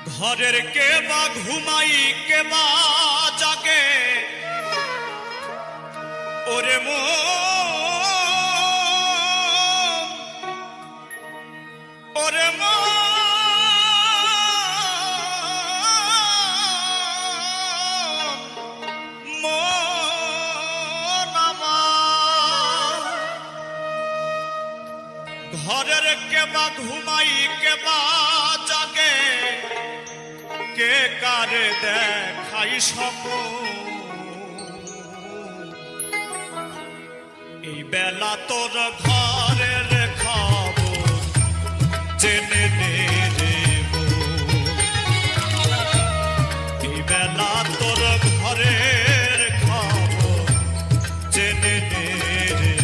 ঘরের কে বা ঘুমাই কে বা জাগে ওরে ওরে ঘরের কে বা ঘুমাই কে বা জাগে কে কারে দেখাই স্বপ্ন এই বেলা তোর ঘরের খবর জেনে নে রে এই বেলা তোর ঘরের খবর জেনে নে রে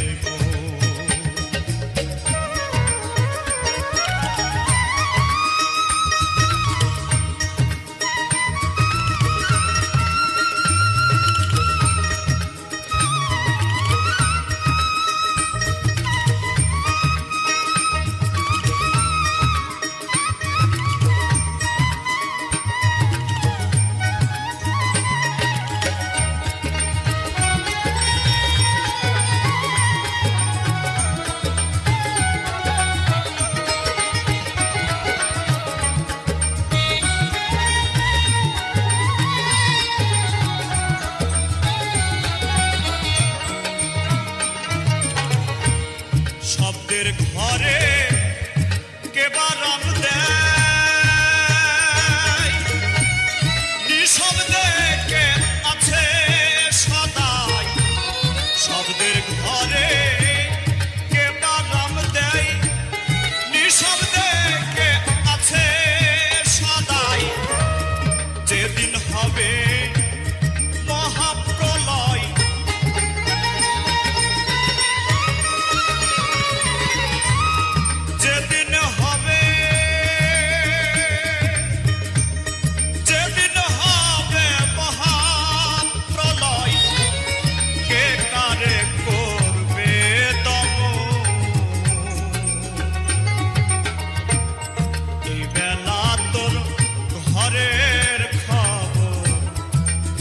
শব্দের ঘরে কে বা রাম দেয় নিঃশব্দে কে আছে সদাই শব্দের ঘরে কে বা রাম দেয় নিঃশব্দে কে আছে সদাই যেদিন হবে মহাপ্রলয়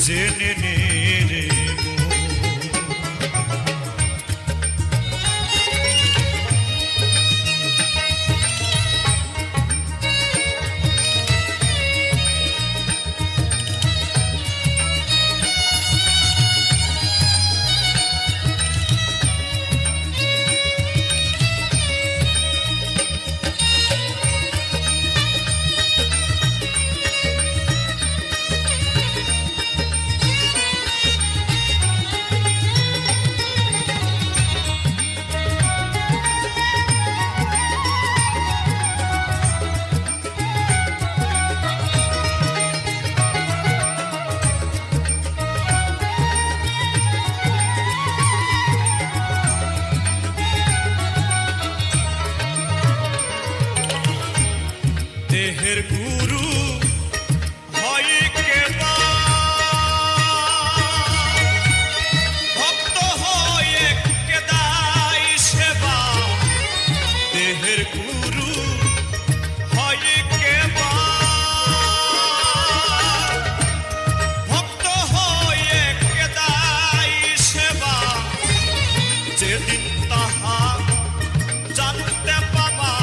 জেনে নে রে দেহের গুরু হয় কে বা ভক্ত হয়ে কে দায় সেবা দেহের গুরু হয় কে বা ভক্ত হয়ে কে দায় সেবা যেদিন তাহা জানতে পাবা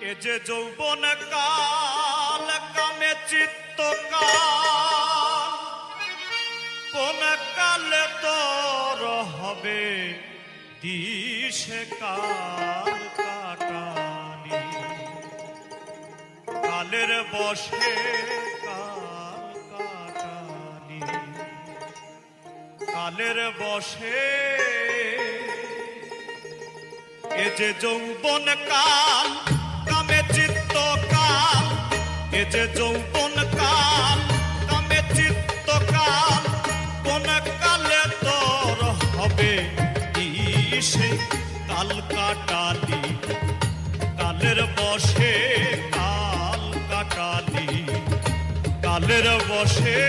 এ যে যৌবন কাল কামে চিত্ত কাল, কোন কালে তোর হবে দিশে কাল কাটানি। কালের বশে কাল কাটানি, কালের বশে এ যে যৌবন কাল কামে চিত্ত কাল, এ যে যৌবন কাল কামে চিত্ত কাল, কোন কালে তোর হবে দিশে কাল কাটালি। কালের বশে কাল কাটালি, কালের বশে।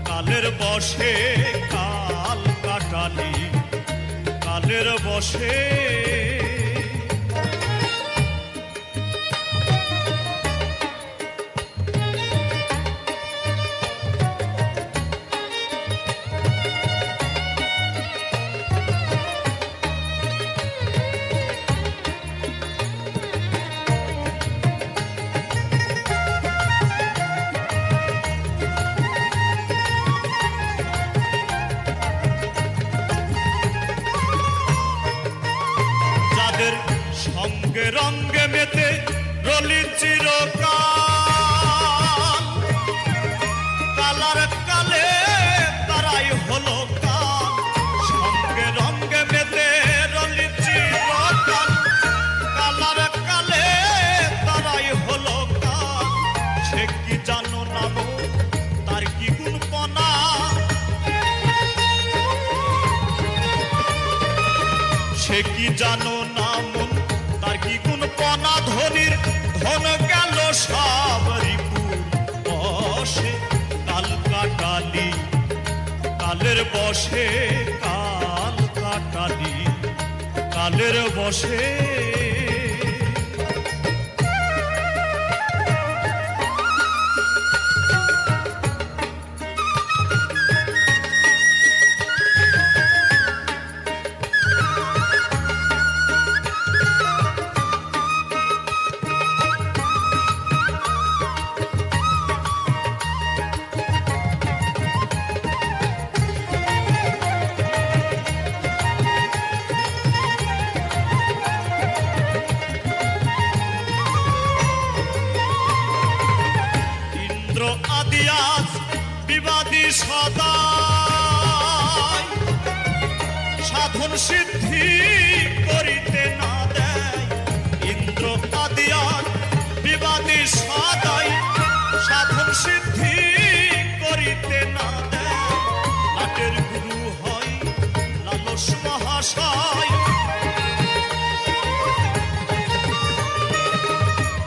কালের বশে কাল কাটালি, কালের বশে। সঙ্গে রঙ্গে মেতে রলি চিরকাল, কালার কালে তারাই হলো কাল। সঙ্গে রঙ্গে মেতে রলি চিরকাল, কালার কালে তারাই হলো কাল। সে কি জানো না তার কি গুণপনা, সে কি জানো না মন তার কি কোন পনা। ধনির ধন গেল সব রিপুর বশে কাল কাটালি, কালের বশে কাল কাটালি, কালের বশে। আদিয়াস বিবাদী সদাই, সাধন সিদ্ধি করিতে না দেয়। ইন্দ্র আদিয়াস বিবাদী সদাই, সাধন সিদ্ধি করিতে না দেয়। লাটের গুরু হয় লালস মহাশয়,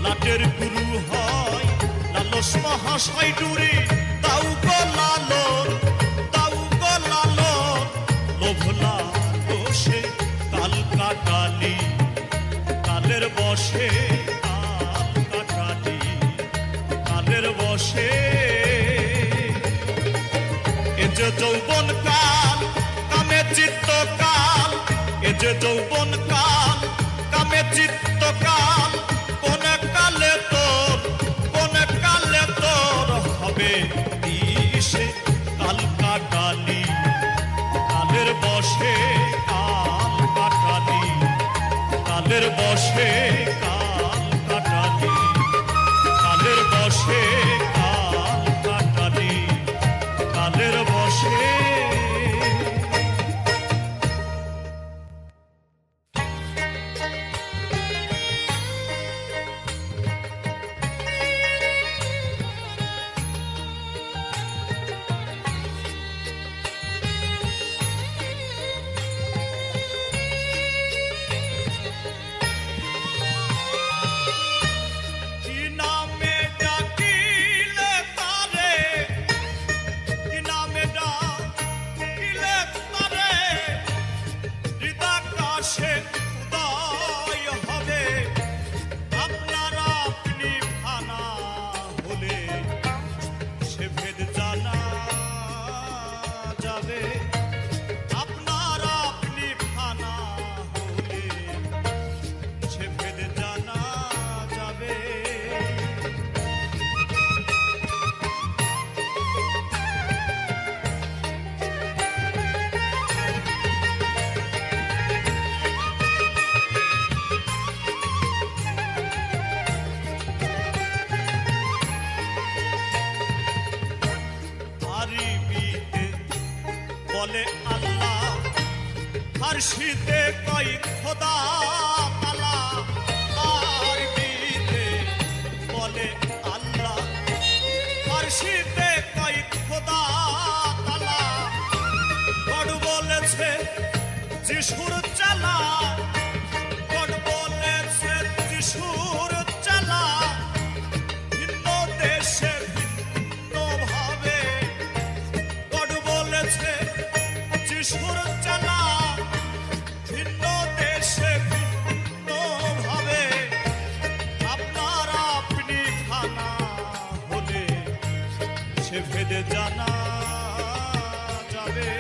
লাটের গুরু হয় লালস মহাশয়। ডুরি তাও গো লালন, তাও গো লালন, লোভলা দোষে কাল কাটালি, কালের বশে কাল কাটালি, কালের বশে। এ যে যৌবন কাল কামে চিত্ত কাল, এ যে যৌবন কাল কামে চিত্ত কাল, কোন কালে তোর ফার্সিতে কই খোদা তালা, আরবিতে বলে আল্লাহ। ফার্সিতে কই খোদা তালা, গড বলেছে যিশুর চালা, গড বলেছে যিশুর চালা। ভিন্ন দেশে ভিন্ন ভাবে গড বলেছে যিশুর চালা, ভিন্ন দেশে ভিন্ন ভাবে। আপনার আপনি খানা হলে সে ভেদে জানা যাবে।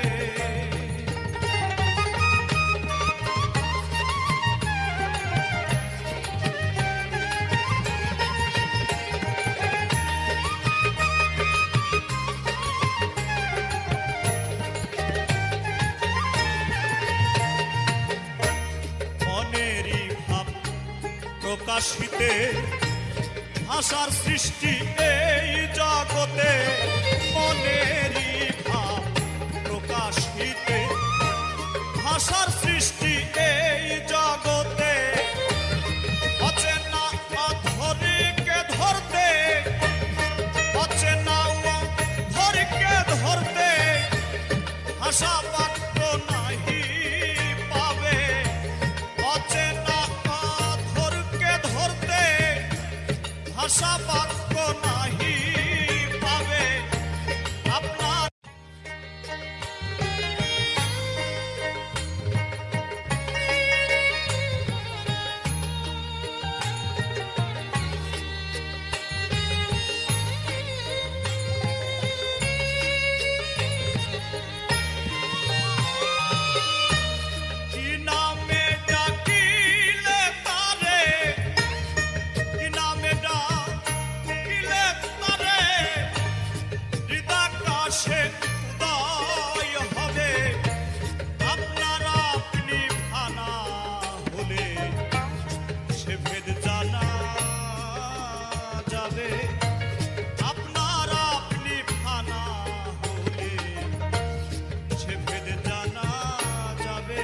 মনেরই ভাব প্রকাশিতে ভাষার সৃষ্টি এই জগতে। মনেরই ভাব প্রকাশিতে ভাষার সৃষ্টি এই জগতে। অচেনা অধরীকে ধরতে, অচেনা অধরীকে ধরতে ভাষা বাক্য নাহি পাবে। অচেনা অধরকে ধরতে ভাষা বাক্য নাহি পাবে। আপনার কি নামে ডাকিলে তারে, কি নামে ডাকিলে তারে, হৃদাকাশে উদয় হবে। আপনার আপনি ফানা হলে সে ভেদ জানা যাবে। আপনার আপনি ফানা হলে সে ভেদ জানা যাবে।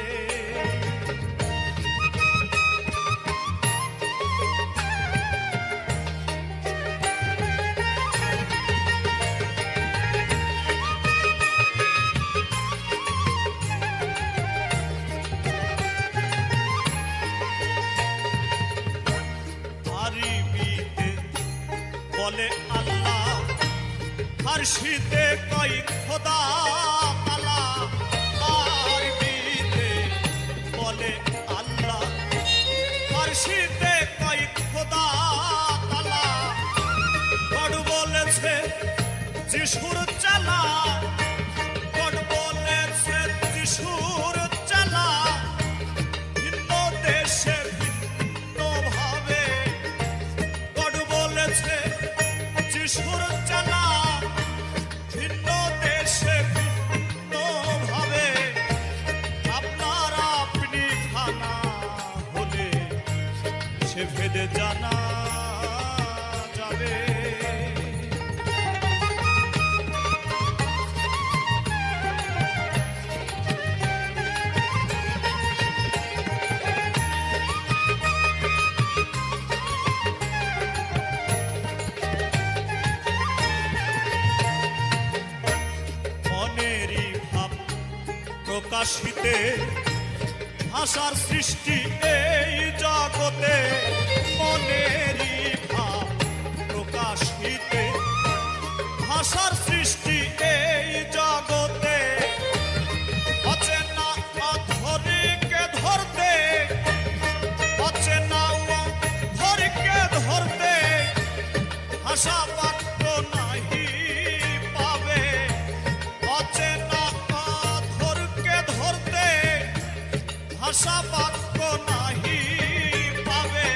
আরবিতে বলে আল্লাহ, ফার্সিতে কই খোদা তালা, আরবিতে বলে আল্লাহ। ফার্সিতে কই খোদা তালা, গড বলেছে যিশুর চালা, গড বলেছে যিশুর চালা। ভিন্ন দেশে ভিন্ন ভাবে গড বলেছে যিশুর চালা, ভিন্ন দেশে ভিন্ন ভাবে। আপনার আপনি খানা হলে সে ভেদে জানা যাবে। মনেরই ভাব প্রকাশিতে ভাষার সৃষ্টি এই জগতে। মনেরই ভাব প্রকাশিতে ভাষার সৃষ্টি এই জগতে। অচেনা অধরীকে ধরতে, অচেনা অধরীকে ধরতে ভাষা বাক্য নাহি পাবে। অচেনা অধরকে ধরতে ভাষা বাক্য নাহি পাবে।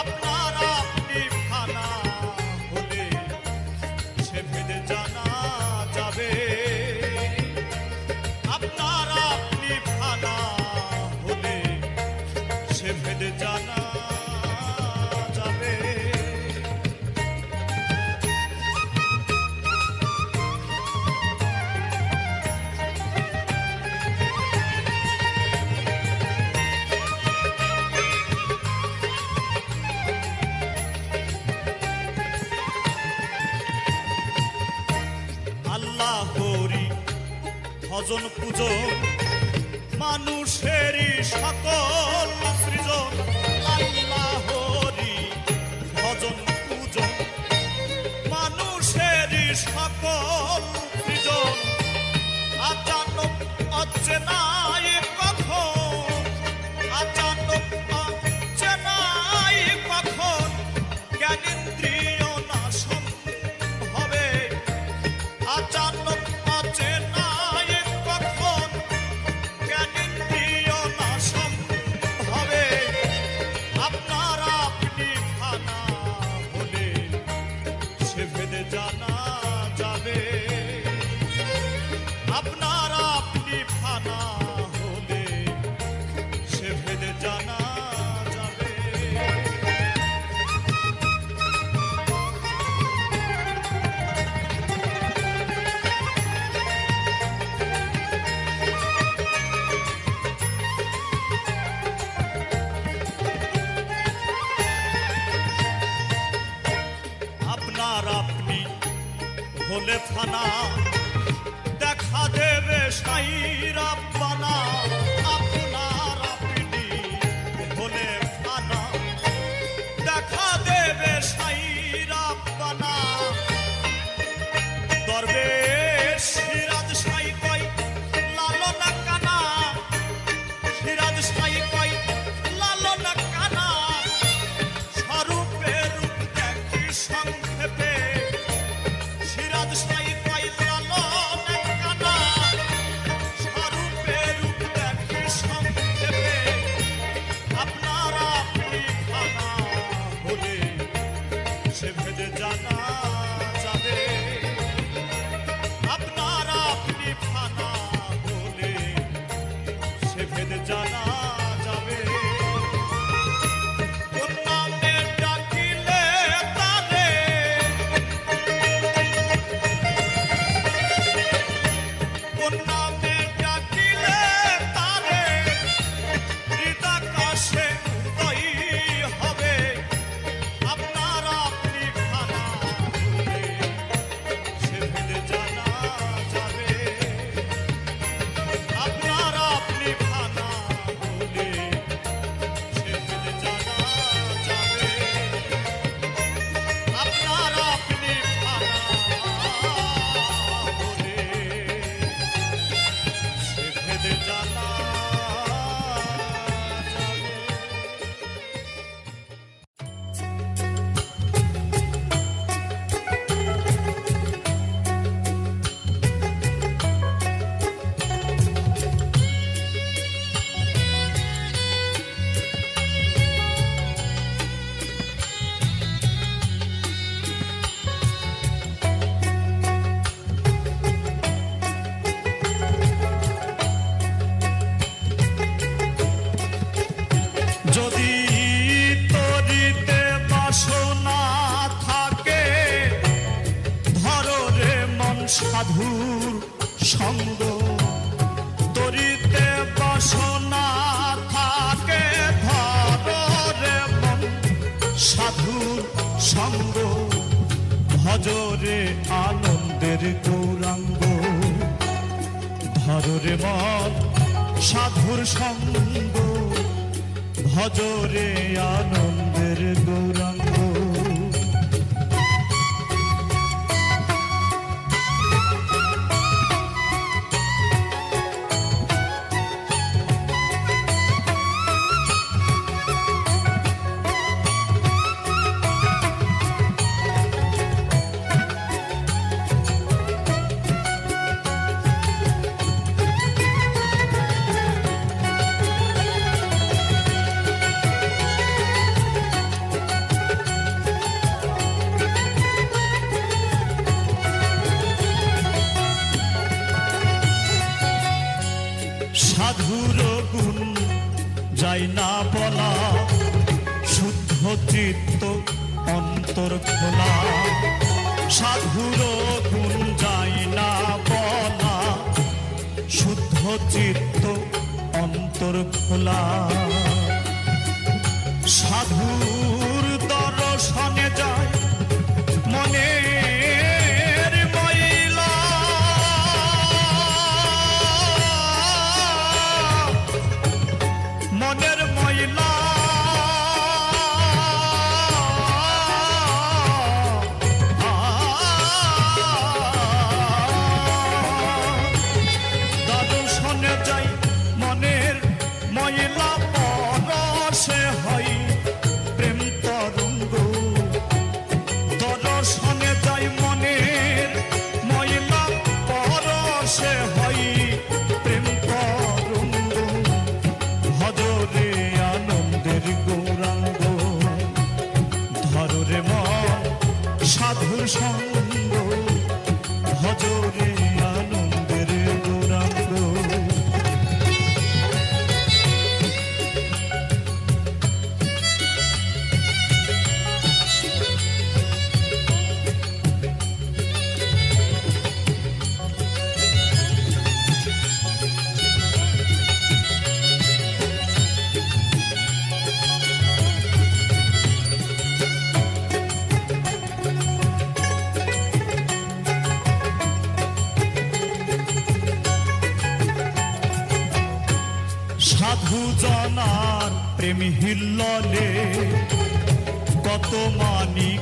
আপনার আপনি ফানা হলে সে ভেদে জানা যাবে। আপনার আপনি ফানা হলে সে ভেদে জানা যাবে। ভজন পূজন মানুষেরই সকল সৃজন আল্লাহরি ভজন পূজন মানুষেরই সকল সৃজন আচানক অচেনাই কখন আচানক অচেনাই কখন জ্ঞানেন্দ্রিয় নাশম হবে আচানক অচেনাই কখন জ্ঞানেন্দ্রিয় নাশম হবে আপনার আপনি ফানা হলে সে ভেদে জানা যাবে আপনার আপনি ফানা হলে সে ভেদে জানা যাবে আপনার আপনি হলে ফানা দেখা দেবে সাই রাব্বানা আপনার আপনি হলে ফানা দেখা দেবে সাই রাব্বানা দরবেশ সিরাজ সাই কই লালনা কানা সিরাজ সাই কই লালনা কানা স্বরূপে রূপ দেখি সংক্ষেপে সিরাজ সাই কই লালনা কানা স্বরূপে রূপ দেখি সংক্ষেপে আপনার আপনি ফানা হলে সে ভেদে জানা যাবে আপনার আপনি ফানা হলে সে ভেদে জানা যাবে কোন নামে ডাকিলে তারে কোন নামে ডাকিলে তারে হৃদাকাশে উদয় হবে আপনার আপনি ফানা হলে সে ভেদে জানা যাবে আপনার আপনি ফানা হলে সে ভেদে জানা যাবে আপনার আপনি ফানা হলে সে ভেদে জানা যদি তরিতে বাসনা থাকে ধরো রে মন সাধুর সঙ্গ তরিতে বাসনা থাকে ধরো রে মন সাধুর সঙ্গ ভজরে আনন্দের গৌরাঙ্গ ধরো রে মন সাধুর সঙ্গ ভজরে আনন্দের গৌরাঙ্গ সাধুর গুণ যাই না বলা শুদ্ধ চিত্ত অন্তর খোলা সাধুর গুণ যাই না বলা শুদ্ধ চিত্ত অন্তর খোলা সাধুর দর্শনে যায় মনের ময়লা ধরো রে মন সাধুর সঙ্গ, ভজরে আনন্দের গৌরাঙ্গ। সাধু জনার প্রেম হিল্ললে কত মানিক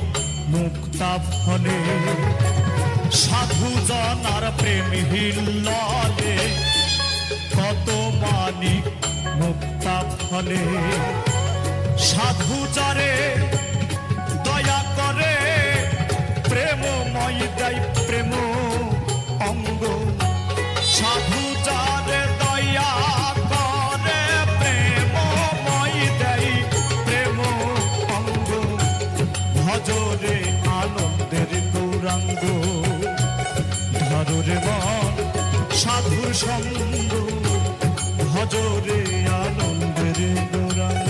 মুক্তা ফলে, সাধু জনার প্রেম হিল্ললে কত মানিক মুক্তা ফলে। সাধু যারে দয়া করে প্রেমময় দেয় প্রেম অঙ্গ, সাধু যারে দয়া করে প্রেমময় দেয় প্রেম অঙ্গ, ভজরে আনন্দের গৌরাঙ্গ। ধরো রে মন সাধুর সঙ্গ, ভজরে আনন্দের গৌরাঙ্গ।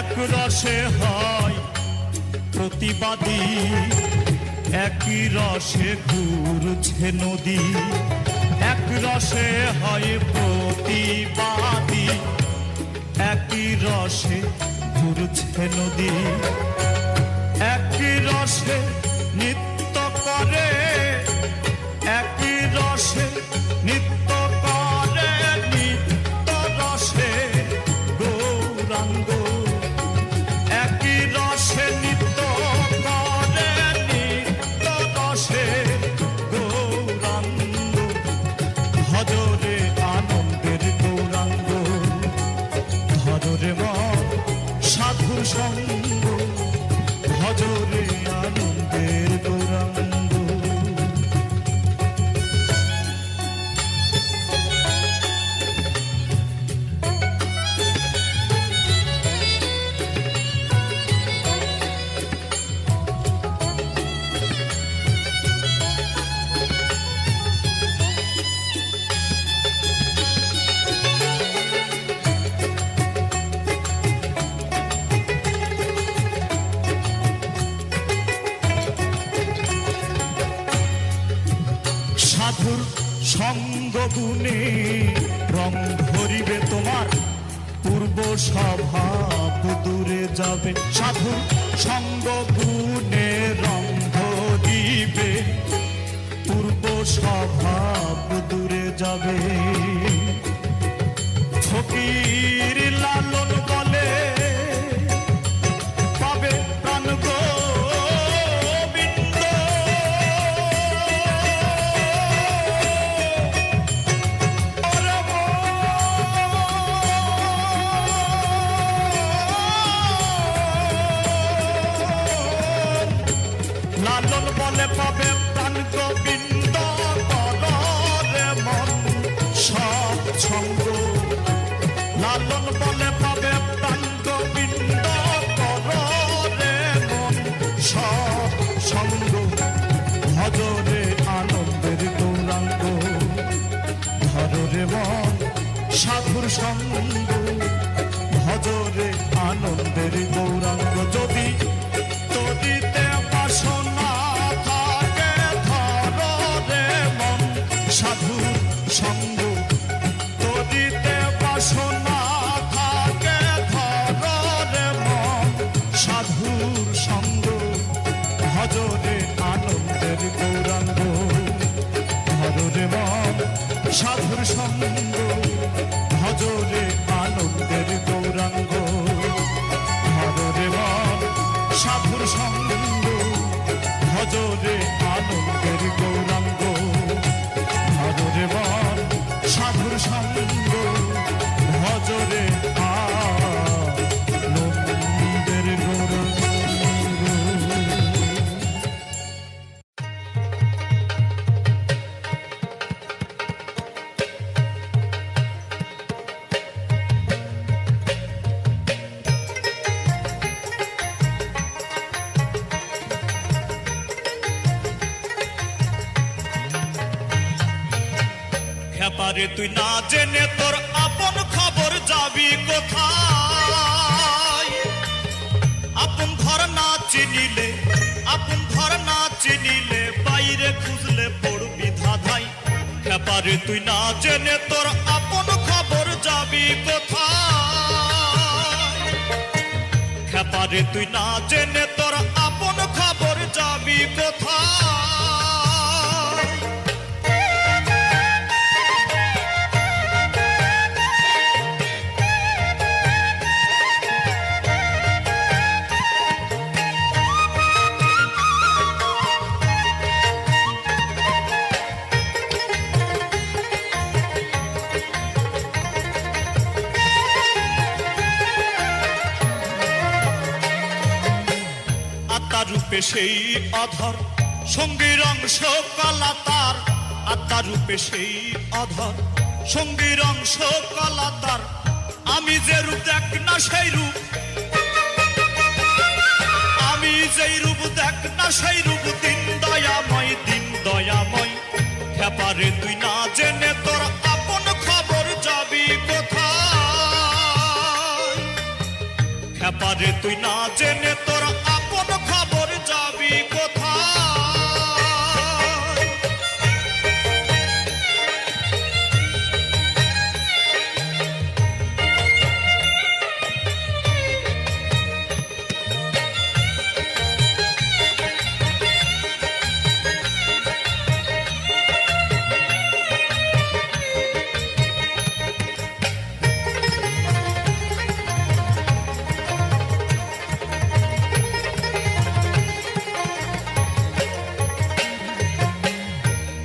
এক রসে হয় প্রতিবাদী, একই রসে ঘুরছে নদী। এক রসে হয় প্রতিবাদী, একই রসে ঘুরছে নদী। একই রসে নৃত্য করে, একই রসে নৃত্য করে, নিত্য রসে গৌরাঙ্গ। একই রসে নৃত্য করে, নিত্য রসে গৌরাঙ্গ। ভজরে আনন্দের গৌরাঙ্গ। ধরো রে মন সাধুর সঙ্গ, ভজরে আনন্দের গৌরাঙ্গ। সাধুর সঙ্গ গুণে রং ধরিবে তোমার, পূর্ব স্বভাব দূরে যাবে। সাধুর সঙ্গ গুণে রং ধরিবে, পূর্ব স্বভাব দূরে যাবে। ফকির লালন বলে পাবে প্রাণ গোবিন্দ। লালন বলে পাবে প্রাণ গোবিন্দ, কররে মন সৎসঙ্গ। লালন বলে পাবে প্রাণ গোবিন্দ, কররে মন সৎসঙ্গ। ভজরে আনন্দের গৌরাঙ্গ। ধরো রে মন সাধুর সঙ্গ, ভজরে আনন্দের গৌরাঙ্গ। যদি তদিতে বাসনা থাকে, ধরো রে মন সাধুর সঙ্গ। ব্যাপারে তুই না জেনে তোর আপন খবর যাবি কোথায়? আপন ঘর না চিনিলে, আপন ঘর না চিনিলে বাইরে খুঁজলে পড়বি ধাঁধাই। ব্যাপারে তুই না জেনে তোর আপন খবর যাবি কোথায়? ব্যাপারে তুই না জেনে তোর আপন খবর যাবি কোথায়? রূপে সেই অধর সঙ্গীর অংশ কলা তার, আত্মার রূপে সেই অধর সঙ্গীর অংশ কলা তার। আমি যে রূপ দেখ না সেই রূপ, আমি যেই রূপ দেখ না সেই রূপ দিন দয়াময়, দিন দয়াময়। ব্যাপারে তুই না জেনে তোর আপন খবর যাবি কোথায়? ব্যাপারে তুই না জেনে তোর আপন খবর যাবি কোথায়?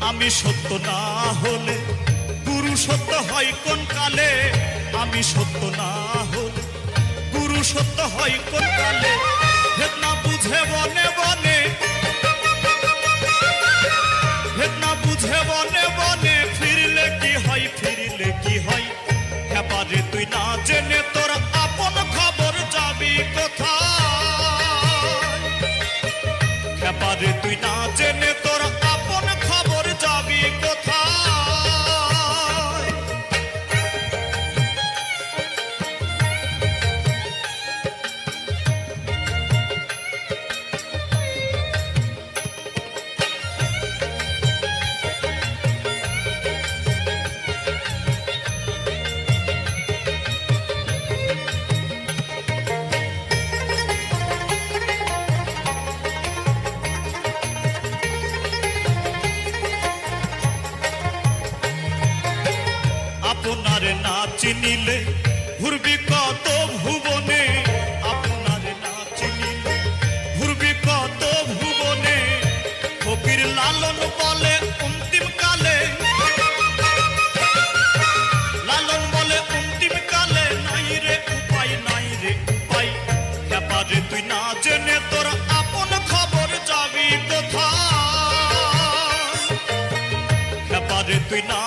আমি সত্য না হলে গুরু সত্য হয় কোন কালে? আমি সত্য না হলে গুরু সত্য হয় কোন কালে? ভেদ না বুঝে বনে বনে, ভেদ না বুঝে বনে বনে ফিরলে কি হয়, ফিরলে কি হয়? ব্যাপারে তুই না জেনে তোর আপন খবর যাবি কোথায়? ব্যাপারে তুই না জেনে তোর আপন খবর যাবি কোথায়? আপনারে না চিনিলে ঘুরবি কত ভুবনে, আপনারে না চিনিলে ঘুরবি কত ভুবনে। ফকির লালন বলে অন্তিম কালে, লালন বলে অন্তিম কালে নাই রে উপায়, নাই রে উপায়। ব্যাপারে তুই না জেনে তোর আপন খবর যাবি কোথায়? ব্যাপারে তুই না